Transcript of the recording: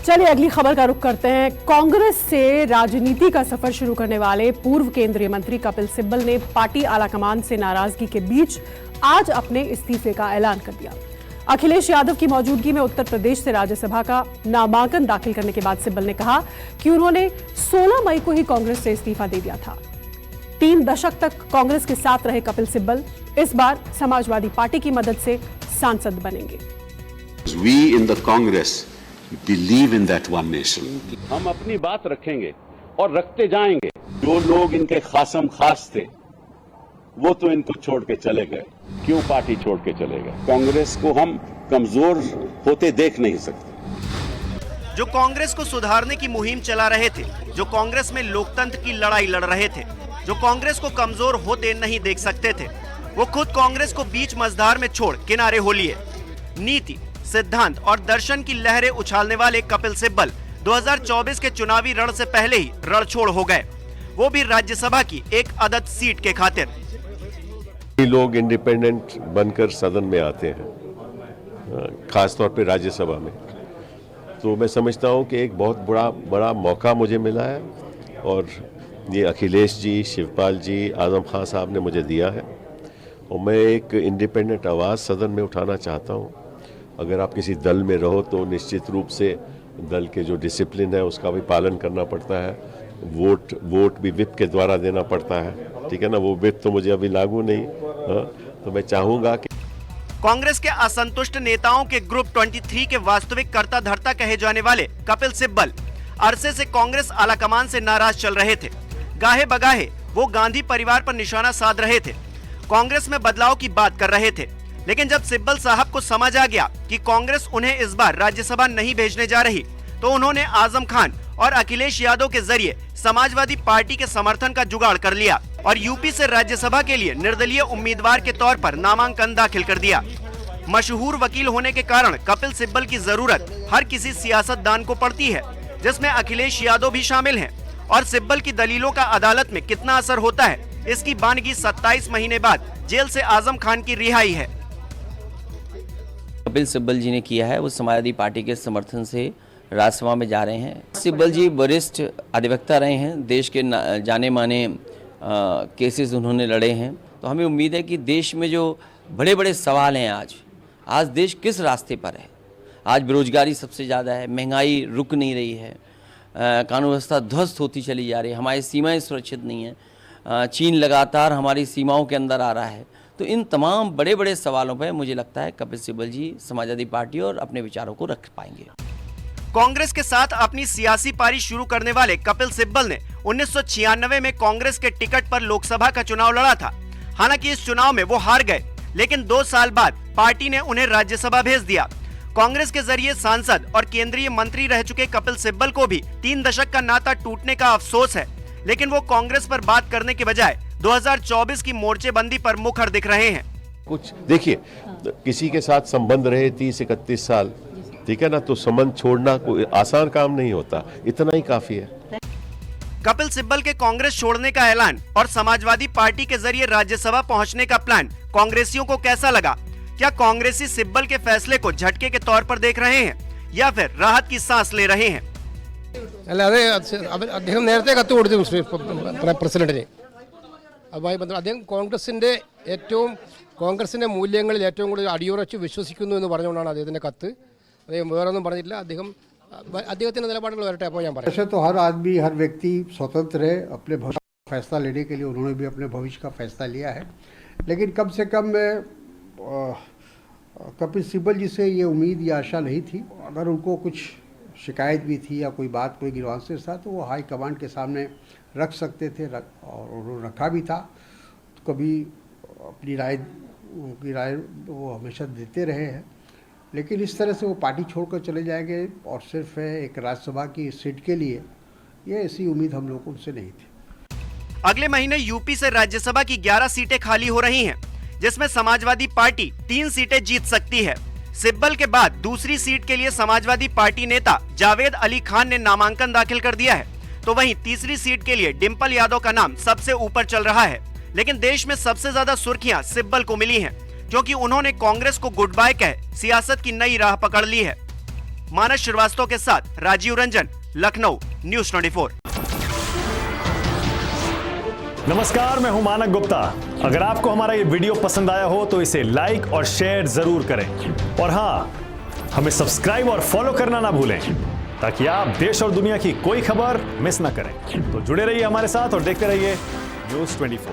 चलिए अगली खबर का रुख करते हैं। कांग्रेस से राजनीति का सफर शुरू करने वाले पूर्व केंद्रीय मंत्री कपिल सिब्बल ने पार्टी आलाकमान से नाराजगी के बीच आज अपने इस्तीफे का ऐलान कर दिया। अखिलेश यादव की मौजूदगी में उत्तर प्रदेश से राज्यसभा का नामांकन दाखिल करने के बाद सिब्बल ने कहा कि उन्होंने 16 मई को ही कांग्रेस से इस्तीफा दे दिया था। 3 दशक तक कांग्रेस के साथ रहे कपिल सिब्बल इस बार समाजवादी पार्टी की मदद से सांसद बनेंगे। We in the Congress believe in that one nation. हम अपनी बात रखेंगे और रखते जाएंगे। जो लोग इनके खासम खास थे वो तो इनको छोड़ के चले गए। क्यों पार्टी छोड़ के चले गए? कांग्रेस को हम कमजोर होते देख नहीं सकते। जो कांग्रेस को सुधारने की मुहिम चला रहे थे, जो कांग्रेस में लोकतंत्र की लड़ाई लड़ रहे थे, जो कांग्रेस को कमजोर होते नहीं देख सकते थे, वो खुद कांग्रेस को बीच मझधार में छोड़ किनारे हो लिए। नीति, सिद्धांत और दर्शन की लहरें उछालने वाले कपिल सिब्बल 2024 के चुनावी रण से पहले ही रण छोड़ हो गए, वो भी राज्यसभा की एक अदद सीट के खातिर। लोग इंडिपेंडेंट बनकर सदन में आते हैं, खासतौर पे राज्यसभा में, तो मैं समझता हूं कि एक बहुत बड़ा मौका मुझे मिला है और ये अखिलेश जी, शिवपाल जी, आजम खान साहब ने मुझे दिया है और मैं एक इंडिपेंडेंट आवाज़ सदन में उठाना चाहता हूं। अगर आप किसी दल में रहो तो निश्चित रूप से दल के जो डिसिप्लिन है उसका भी पालन करना पड़ता है। वोट भी विप के द्वारा देना पड़ता है, ठीक है ना। वो विप तो मुझे अभी लागू नहीं, तो मैं चाहूंगा कि कांग्रेस के असंतुष्ट नेताओं के ग्रुप 23 के वास्तविक कर्ता धर्ता कहे जाने वाले कपिल सिब्बल अरसे से कांग्रेस आलाकमान से नाराज चल रहे थे। गाहे बगाहे वो गांधी परिवार पर निशाना साध रहे थे, कांग्रेस में बदलाव की बात कर रहे थे। लेकिन जब सिब्बल साहब को समझ आ गया कि कांग्रेस उन्हें इस बार राज्यसभा नहीं भेजने जा रही, तो उन्होंने आजम खान और अखिलेश यादव के जरिए समाजवादी पार्टी के समर्थन का जुगाड़ कर लिया और यूपी से राज्यसभा के लिए निर्दलीय उम्मीदवार के तौर पर नामांकन दाखिल कर दिया। मशहूर वकील होने के कारण कपिल सिब्बल की जरूरत हर किसी सियासतदान को पड़ती है, जिसमें अखिलेश यादव भी शामिल हैं। और सिब्बल की दलीलों का अदालत में कितना असर होता है, इसकी बानगी 27 महीने बाद जेल से आजम खान की रिहाई है। कपिल सिब्बल जी ने किया है, वो समाजवादी पार्टी के समर्थन से राज्यसभा में जा रहे हैं। सिब्बल जी वरिष्ठ अधिवक्ता रहे हैं, देश के जाने माने केसेस उन्होंने लड़े हैं, तो हमें उम्मीद है कि देश में जो बड़े बड़े सवाल हैं आज देश किस रास्ते पर है। आज बेरोजगारी सबसे ज़्यादा है, महंगाई रुक नहीं रही है, कानून व्यवस्था ध्वस्त होती चली जा रही है, हमारी सीमाएं सुरक्षित नहीं हैं, चीन लगातार हमारी सीमाओं के अंदर आ रहा है। तो इन तमाम बड़े बड़े सवालों पर मुझे लगता है कपिल सिब्बल जी समाजवादी पार्टी और अपने विचारों को रख पाएंगे। कांग्रेस के साथ अपनी सियासी पारी शुरू करने वाले कपिल सिब्बल ने 1996 में कांग्रेस के टिकट पर लोकसभा का चुनाव लड़ा था। हालांकि इस चुनाव में वो हार गए, लेकिन 2 साल बाद पार्टी ने उन्हें राज्यसभा भेज दिया। कांग्रेस के जरिए सांसद और केंद्रीय मंत्री रह चुके कपिल सिब्बल को भी 3 दशक का नाता टूटने का अफसोस है, लेकिन वो कांग्रेस पर बात करने के बजाय 2024 की मोर्चेबंदी पर मुखर दिख रहे हैं। कुछ देखिए, किसी के साथ संबंध रहे 30-31 साल, ठीक है ना, तो संबंध छोड़ना कोई आसान काम नहीं होता, इतना ही काफी है। कपिल सिब्बल के कांग्रेस छोड़ने का ऐलान और समाजवादी पार्टी के जरिए राज्यसभा पहुंचने का प्लान कांग्रेसियों को कैसा लगा? क्या कांग्रेसी सिब्बल के फैसले को झटके के तौर पर देख रहे हैं या फिर राहत की सांस ले रहे हैं? അദ്ദേഹം നേരത്തെ കത്ത് കൊടുത്തു പ്രസിഡന്റിന്. അതുമായി ബന്ധപ്പെട്ട് അദ്ദേഹം കോൺഗ്രസിന്റെ മൂല്യങ്ങളിൽ ഏറ്റവും കൂടുതൽ അടിയുറച്ച് വിശ്വസിക്കുന്നു എന്ന് പറഞ്ഞുകൊണ്ടാണ് അദ്ദേഹത്തിന്റെ കത്ത്. അദ്ദേഹം വേറൊന്നും പറഞ്ഞിട്ടില്ല. അദ്ദേഹത്തിന്റെ നിലപാടുകൾ വരട്ടെ, അപ്പോൾ ഞാൻ പറയാം. वैसे तो हर आदमी, हर व्यक्ति स्वतंत्र है अपने भविष्य का फैसला लेने के लिए। उन्होंने भी अपने भविष्य का फैसला लिया है, लेकिन कम से कम कपिल सिब्बल जी से ये उम्मीद या आशा नहीं थी। अगर उनको कुछ शिकायत भी थी या कोई बात, कोई ग्रीवांसेस था, तो वो हाई कमांड के सामने रख सकते थे और उन्होंने रखा भी था। तो कभी अपनी उनकी राय वो हमेशा देते रहे हैं, लेकिन इस तरह से वो पार्टी छोड़कर चले जाएंगे और सिर्फ एक राज्यसभा की सीट के लिए, ये ऐसी उम्मीद हम लोग उनसे नहीं थी। अगले महीने यूपी से राज्यसभा की 11 सीटें खाली हो रही हैं, जिसमें समाजवादी पार्टी 3 सीटें जीत सकती है। सिब्बल के बाद दूसरी सीट के लिए समाजवादी पार्टी नेता जावेद अली खान ने नामांकन दाखिल कर दिया है, तो वहीं तीसरी सीट के लिए डिंपल यादव का नाम सबसे ऊपर चल रहा है। लेकिन देश में सबसे ज्यादा सुर्खियां सिब्बल को मिली हैं, क्योंकि उन्होंने कांग्रेस को गुड बाय कह सियासत की नई राह पकड़ ली है। मानस श्रीवास्तव के साथ राजीव रंजन, लखनऊ, न्यूज 24। नमस्कार, मैं हूं मानक गुप्ता। अगर आपको हमारा ये वीडियो पसंद आया हो तो इसे लाइक और शेयर जरूर करें और हाँ, हमें सब्सक्राइब और फॉलो करना ना भूलें ताकि आप देश और दुनिया की कोई खबर मिस ना करें। तो जुड़े रहिए हमारे साथ और देखते रहिए न्यूज 24।